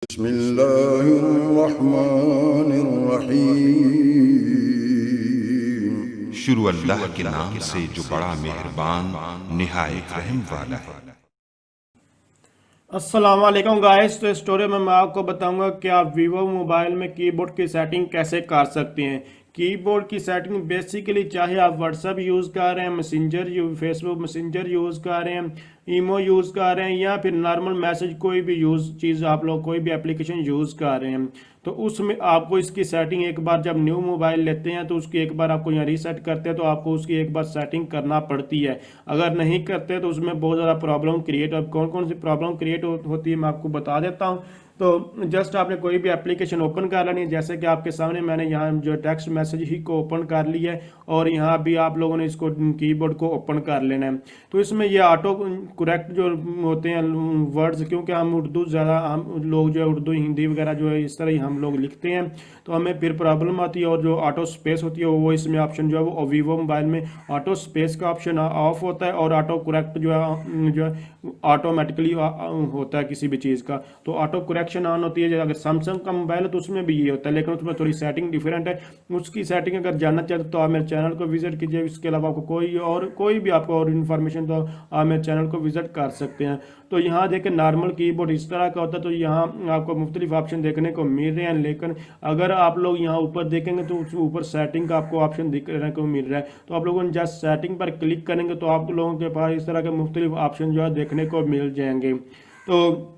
बिस्मिल्लाहिर्रहमानिर्रहीम। शुरू अल्लाह के नाम से जो बड़ा मेहरबान निहायत रहम वाला है। अस्सलाम वालेकुम गाइस। तो इस स्टोरी में मैं आपको बताऊंगा कि आप वीवो मोबाइल में कीबोर्ड की सेटिंग कैसे कर सकते हैं। कीबोर्ड की सेटिंग बेसिकली चाहे आप व्हाट्सएप यूज़ कर रहे हैं, फेसबुक मैसेंजर यूज़ कर रहे हैं, ईमो यूज़ कर रहे हैं, या फिर नॉर्मल मैसेज कोई भी चीज़ आप लोग कोई भी एप्लीकेशन यूज़ कर रहे हैं, तो उसमें आपको इसकी सेटिंग एक बार जब न्यू मोबाइल लेते हैं तो उसकी एक बार आपको यहाँ रीसेट करते हैं तो आपको उसकी एक बार सेटिंग करना पड़ती है। अगर नहीं करते तो उसमें बहुत ज़्यादा प्रॉब्लम क्रिएट, अब कौन कौन सी प्रॉब्लम क्रिएट होती है मैं आपको बता देता हूँ। तो जस्ट आपने कोई भी एप्लीकेशन ओपन कर लेनी है, जैसे कि आपके सामने मैंने यहाँ जो टेक्स्ट मैसेज ही को ओपन कर लिया है और यहाँ भी आप लोगों ने इसको कीबोर्ड को ओपन कर लेना है। तो इसमें ये ऑटो करेक्ट जो होते हैं वर्ड्स, क्योंकि हम उर्दू ज़्यादा हम लोग जो है उर्दू हिंदी वगैरह जो है इस तरह ही हम लोग लिखते हैं तो हमें फिर प्रॉब्लम आती है। और जो ऑटो स्पेस होती है वो इसमें ऑप्शन जो है वो वीवो मोबाइल में ऑटो स्पेस का ऑप्शन ऑफ होता है और ऑटो करेक्ट जो है ऑटोमेटिकली होता है किसी भी चीज़ का, तो ऑटो करेक्शन ऑन होती है। अगर सैमसंग का मोबाइल है तो उसमें भी ये होता है, लेकिन उसमें थोड़ी सेटिंग डिफरेंट है। उसकी सेटिंग अगर जानना चाहते तो आप मेरे चैनल को विजिट कीजिए। इसके अलावा आपको कोई भी आपको और इन्फॉर्मेशन तो आप मेरे चैनल को विजिट कर सकते हैं। तो यहाँ देखें नॉर्मल कीबोर्ड इस तरह का होता है, तो यहाँ आपको मुख्तलिफ ऑप्शन देखने को मिल रहे हैं, लेकिन अगर आप लोग यहाँ ऊपर देखेंगे तो ऊपर सेटिंग का आपको ऑप्शन दिखने को मिल रहा है। तो आप लोगों ने जस्ट सेटिंग पर क्लिक करेंगे तो आप लोगों के पास इस तरह के मुख्तलिफ ऑप्शन जो है देखने को मिल जाएंगे। तो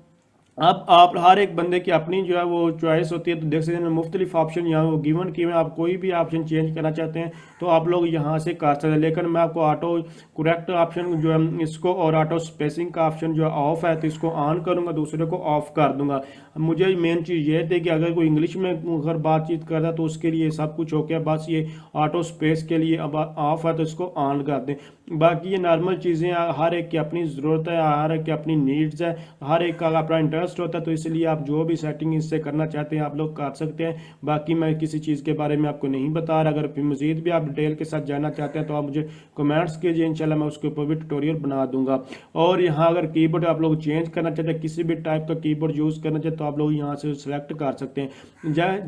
अब आप हर एक बंदे की अपनी जो है वो चॉइस होती है, तो देख सकते हैं मुख्तलिफ ऑप्शन यहाँ वो गिवन किए हैं। आप कोई भी ऑप्शन चेंज करना चाहते हैं तो आप लोग यहाँ से कर सकते हैं, लेकिन मैं आपको ऑटो करेक्ट ऑप्शन जो है इसको और ऑटो स्पेसिंग का ऑप्शन जो है ऑफ है तो इसको ऑन करूँगा, दूसरे को ऑफ कर दूंगा। मुझे मेन चीज़ ये थी कि अगर कोई इंग्लिश में अगर बातचीत कर रहा है तो उसके लिए सब कुछ हो गया, बस ये ऑटो स्पेस के लिए अब ऑफ है तो इसको ऑन कर दें। बाकी ये नॉर्मल चीज़ें हर एक की अपनी ज़रूरत है, हर एक की अपनी नीड्स है, हर एक का अपना इंटरेस्ट होता है, तो इसलिए आप जो भी सेटिंग इससे करना चाहते हैं आप लोग कर सकते हैं। बाकी मैं किसी चीज़ के बारे में आपको नहीं बता रहा। अगर फिर मज़ीद भी आप डिटेल के साथ जानना चाहते हैं तो आप मुझे कमेंट्स कीजिए, इंशाल्लाह मैं उसके ऊपर भी ट्यूटोरियल बना दूंगा। और यहाँ अगर कीबोर्ड आप लोग चेंज करना चाहते हैं, किसी भी टाइप का कीबोर्ड यूज़ करना चाहते तो आप लोग यहाँ से सेलेक्ट कर सकते हैं।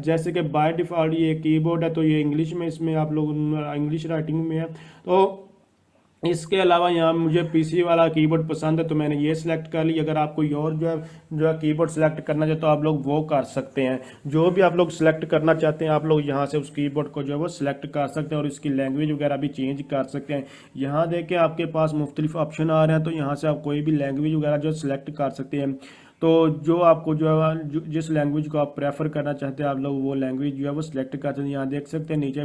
जैसे कि बाय डिफ़ॉल्ट ये कीबोर्ड है तो ये इंग्लिश में, इसमें आप लोग इंग्लिश राइटिंग में है। तो इसके अलावा यहाँ मुझे पीसी वाला कीबोर्ड पसंद है तो मैंने ये सिलेक्ट कर ली। अगर आप कोई और जो है कीबोर्ड सेलेक्ट करना चाहते तो आप लोग वो कर सकते हैं। जो भी आप लोग सेलेक्ट करना चाहते हैं आप लोग यहाँ से उस कीबोर्ड को जो है वो सिलेक्ट कर सकते हैं और इसकी लैंग्वेज वगैरह भी चेंज कर सकते हैं। यहाँ देखें आपके पास मुख्तलिफ ऑप्शन आ रहे हैं, तो यहाँ से आप कोई भी लैंग्वेज वगैरह जो सिलेक्ट कर सकते हैं। तो जो आपको जो है जिस लैंग्वेज को आप प्रेफर करना चाहते हैं आप लोग वो लैंग्वेज जो है वो सिलेक्ट कर सकते हैं। यहाँ देख सकते हैं नीचे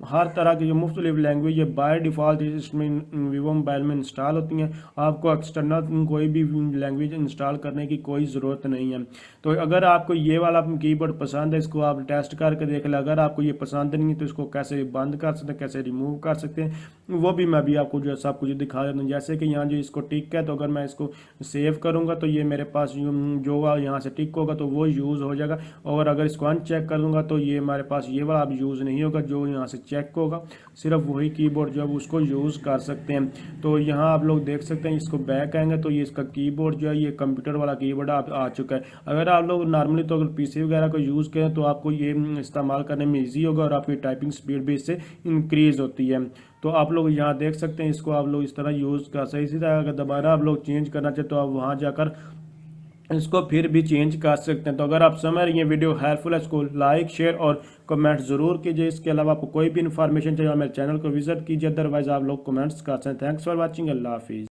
हर तरह की जो मुख्तलिफ लैंग्वेज है बाय डिफ़ॉल्ट इसमें वीवो मोबाइल में इंस्टॉल होती हैं। आपको एक्सटर्नल कोई भी लैंग्वेज इंस्टॉल करने की कोई ज़रूरत नहीं है। तो अगर आपको ये वाला कीबोर्ड पसंद है इसको आप टेस्ट करके देख लें। अगर आपको ये पसंद नहीं है तो इसको कैसे बंद कर सकते हैं, कैसे रिमूव कर सकते हैं, वो भी मैं भी आपको जो है सब कुछ दिखा देता हूँ। जैसे कि यहाँ जो इसको टिक है तो अगर मैं इसको सेव करूँगा तो ये मेरे पास जो यहाँ से टिक होगा तो वो यूज़ हो जाएगा, और अगर इसको अनचेक कर दूंगा तो ये हमारे पास ये वाला अब यूज़ नहीं होगा। जो यहाँ से चेक होगा सिर्फ वही कीबोर्ड जो है उसको यूज़ कर सकते हैं। तो यहाँ आप लोग देख सकते हैं, इसको बैक आएंगे तो ये इसका कीबोर्ड जो है ये कंप्यूटर वाला कीबोर्ड आ चुका है। अगर आप लोग नॉर्मली तो अगर पीसी वगैरह को यूज़ करें तो आपको ये इस्तेमाल करने में ईजी होगा और आपकी टाइपिंग स्पीड भी इससे इंक्रीज़ होती है। तो आप लोग यहाँ देख सकते हैं, इसको आप लोग इस तरह यूज़ कर सकते हैं। इसी तरह अगर दोबारा आप लोग चेंज करना चाहते तो आप वहाँ जाकर इसको फिर भी चेंज कर सकते हैं। तो अगर आप समझ रही हैं वीडियो हेल्पफुल है, इसको लाइक शेयर और कमेंट ज़रूर कीजिए। इसके अलावा आपको कोई भी इन्फॉर्मेशन चाहिए मेरे चैनल को विजिट कीजिए, अदरवाइज आप लोग कमेंट्स कर सकते हैं। थैंक्स फॉर वॉचिंग, अल्लाह हाफिज़।